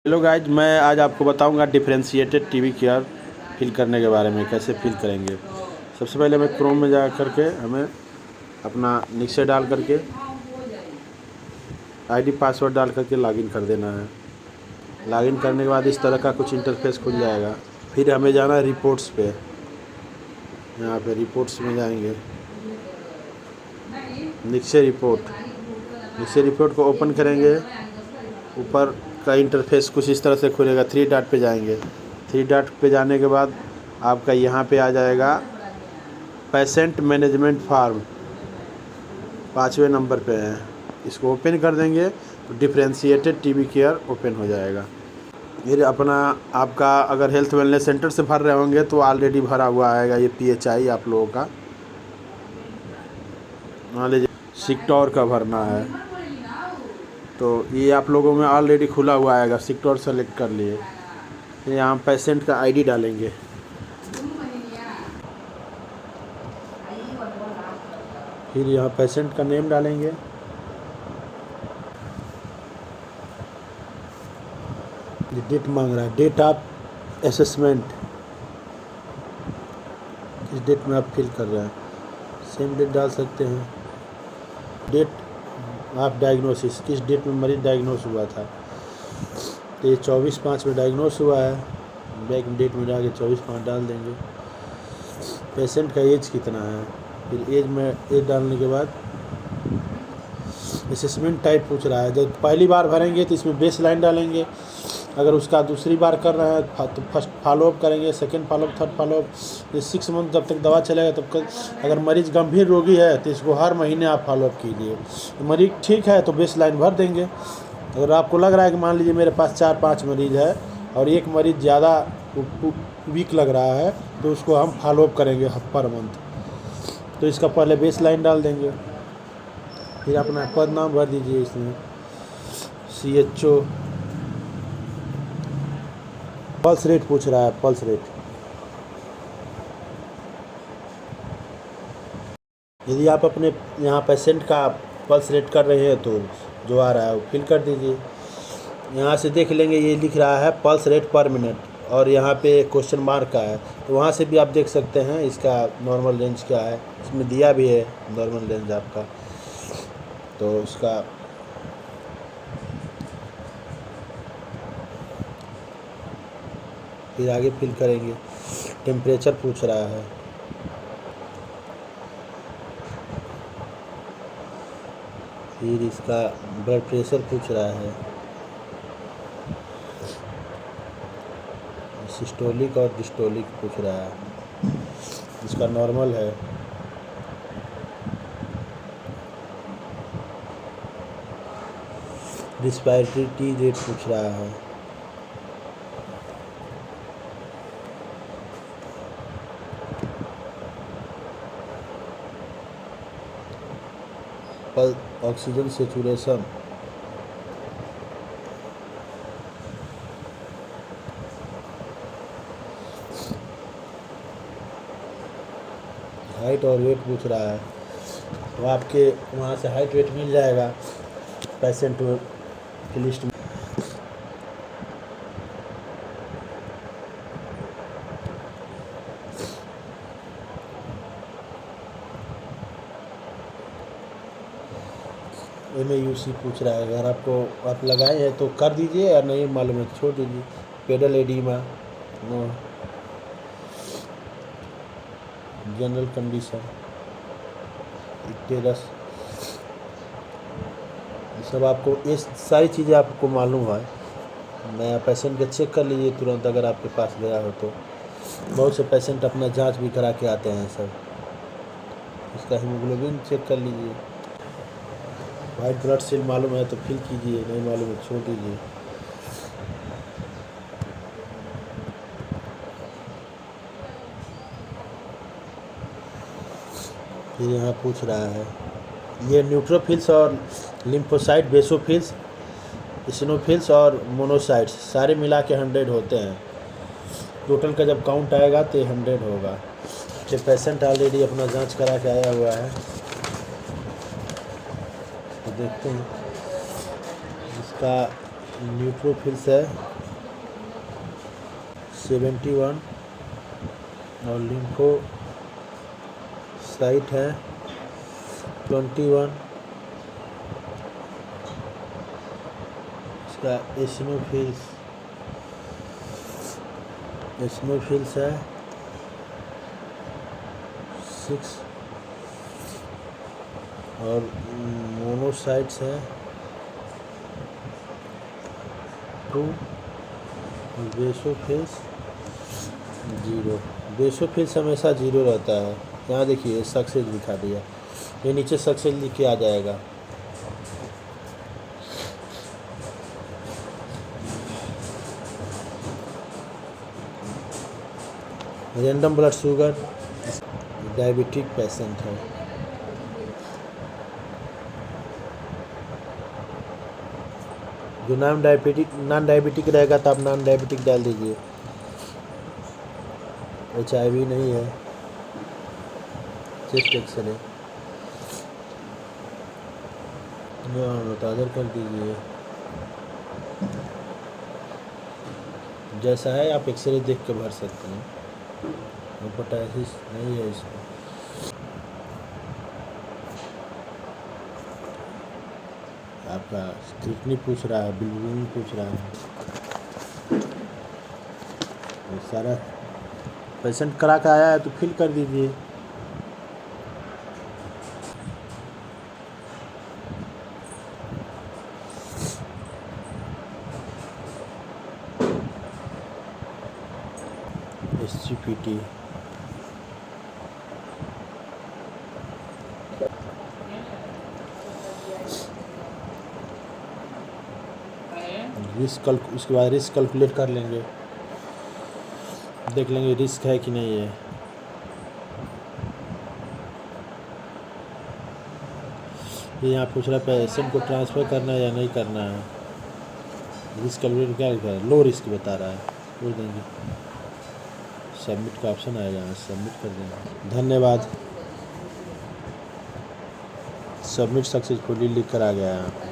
Hello guys, मैं आज आपको बताऊंगा डिफरेंशिएटेड टीवी केयर फिल करने के बारे में। कैसे फिल करेंगे। सबसे पहले हमें क्रोम में जा करके हमें अपना निक्से डाल करके आईडी पासवर्ड डाल करके लॉगिन कर देना है। लॉगिन करने के बाद इस तरह का कुछ इंटरफेस खुल जाएगा। फिर हमें जाना है रिपोर्ट्स पे। यहाँ पे रिपोर्ट्स में जाएंगे, निक्से रिपोर्ट को ओपन करेंगे। ऊपर का इंटरफेस कुछ इस तरह से खुलेगा। 3 डॉट पे जाएंगे। 3 डॉट पे जाने के बाद आपका यहाँ पे आ जाएगा पेशेंट मैनेजमेंट फॉर्म, 5वें नंबर पे है। इसको ओपन कर देंगे तो डिफरेंशिएटेड टीबी केयर ओपन हो जाएगा। फिर अपना आपका अगर हेल्थ वेलनेस सेंटर से भर रहे होंगे तो ऑलरेडी भरा हुआ आएगा ये PHI आप लोगों का। मान लीजिए सिक्टोर का भरना है तो ये आप लोगों में ऑलरेडी खुला हुआ आएगा। सिक्टोर सेलेक्ट कर लिए। यहाँ पेशेंट का आईडी डालेंगे। फिर यहाँ पेशेंट का नेम डालेंगे। डेट मांग रहा है, डेट ऑफ असेसमेंट, किस डेट में आप फिल कर रहे हैं। सेम डेट डाल सकते हैं। डेट ऑफ डायग्नोसिस, किस डेट में मरीज डायग्नोस हुआ था। तो ये 24/5 में डायग्नोस हुआ है। बैक डेट में जाके 24/5 डाल देंगे। पेशेंट का एज कितना है। फिर एज डालने के बाद असेसमेंट टाइप पूछ रहा है। जब पहली बार भरेंगे तो इसमें बेस लाइन डालेंगे। अगर उसका दूसरी बार कर रहे हैं तो फर्स्ट फॉलोअप करेंगे, सेकेंड फॉलोअप, थर्ड फॉलोअप। ये 6 मंथ जब तक दवा चलेगा तब तक। अगर मरीज़ गंभीर रोगी है तो इसको हर महीने आप फॉलोअप कीजिए। तो मरीज़ ठीक है तो बेस लाइन भर देंगे। अगर आपको लग रहा है कि मान लीजिए मेरे पास 4-5 मरीज़ है और एक मरीज़ ज़्यादा वीक लग रहा है तो उसको हम फॉलोअप करेंगे पर मंथ। तो इसका पहले बेस लाइन डाल देंगे। फिर अपना पद नाम भर दीजिए इसमें। CHO। पल्स रेट पूछ रहा है, पल्स रेट। यदि आप अपने यहाँ पेशेंट का पल्स रेट कर रहे हैं तो जो आ रहा है वो फिल कर दीजिए। यहाँ से देख लेंगे, ये लिख रहा है पल्स रेट पर मिनट और यहाँ पे क्वेश्चन मार्क का है। तो वहाँ से भी आप देख सकते हैं इसका नॉर्मल रेंज क्या है। इसमें दिया भी है नॉर्मल रेंज आपका। तो उसका फिर आगे फिल करेंगे। टेम्परेचर पूछ रहा है। फिर इसका ब्लड प्रेशर पूछ रहा है। सिस्टोलिक और डिस्टोलिक पूछ रहा है। इसका नॉर्मल है। रिस्पायरेटरी रेट पूछ रहा है। ऑक्सीजन सेचुरेशन, हाइट और वेट पूछ रहा है। तो आपके वहाँ से हाइट वेट मिल जाएगा पेशेंट की लिस्ट में। MAUC पूछ रहा है। अगर आपको आप लगाए हैं तो कर दीजिए, या नहीं मालूम है तो छोड़ दीजिए। Pedal oedema, no. General condition, टेरस, ये सब आपको, ये सारी चीज़ें आपको मालूम है। नया पेशेंट का चेक कर लीजिए तुरंत अगर आपके पास गया हो तो। बहुत से पेशेंट अपना जांच भी करा के आते हैं सब। इसका हीमोग्लोबिन चेक कर लीजिए। वाइट ब्लड सेल मालूम है तो फिल कीजिए, नहीं मालूम है छोड़ दीजिए। फिर यहाँ पूछ रहा है ये न्यूट्रोफिल्स और लिम्फोसाइट, बेसोफिल्स, इसिनोफिल्स और मोनोसाइट्स सारे मिला के 100 होते हैं। टोटल का जब काउंट आएगा तो 100 होगा। ये पेशेंट ऑलरेडी अपना जांच करा के आया हुआ है तो देखते हैं इसका न्यूट्रोफिल्स है 71 और लिम्फोसाइट है 21। इसका एसिनोफिल्स है 6 और मोनोसाइट्स है 2। बेसोफिल्स 0। बेसोफिल्स हमेशा 0 रहता है। यहाँ देखिए सक्सेस दिखा दिया, ये नीचे सक्सेस लिख के आ जाएगा। Random blood sugar, diabetic patient है। जो नॉन डायबिटिक रहेगा तो आप नॉन डायबिटिक डाल दीजिए। HIV नहीं है। चेस्ट एक्सरे आधार कर दीजिए। जैसा है आप एक्सरे देख के भर सकते हैं। हेपेटाइटिस नहीं है इसमें। आपका किडनी पूछ रहा है, बिलीरुबिन पूछ रहा है। तो सारा पेशेंट करा के आया है तो फिल कर दीजिए। SGPT उसके बाद रिस्क कैलकुलेट कर लेंगे, देख लेंगे रिस्क है कि नहीं है। ये यहाँ पूछ रहा है पेशेंट को ट्रांसफ़र करना है या नहीं करना है। रिस्क कैलकुलेट क्या लिखा है, लो रिस्क बता रहा है, छोड़ देंगे। सबमिट का ऑप्शन आएगा, यहाँ सबमिट कर देंगे। धन्यवाद। सबमिट सक्सेसफुली लिख कर आ गया है।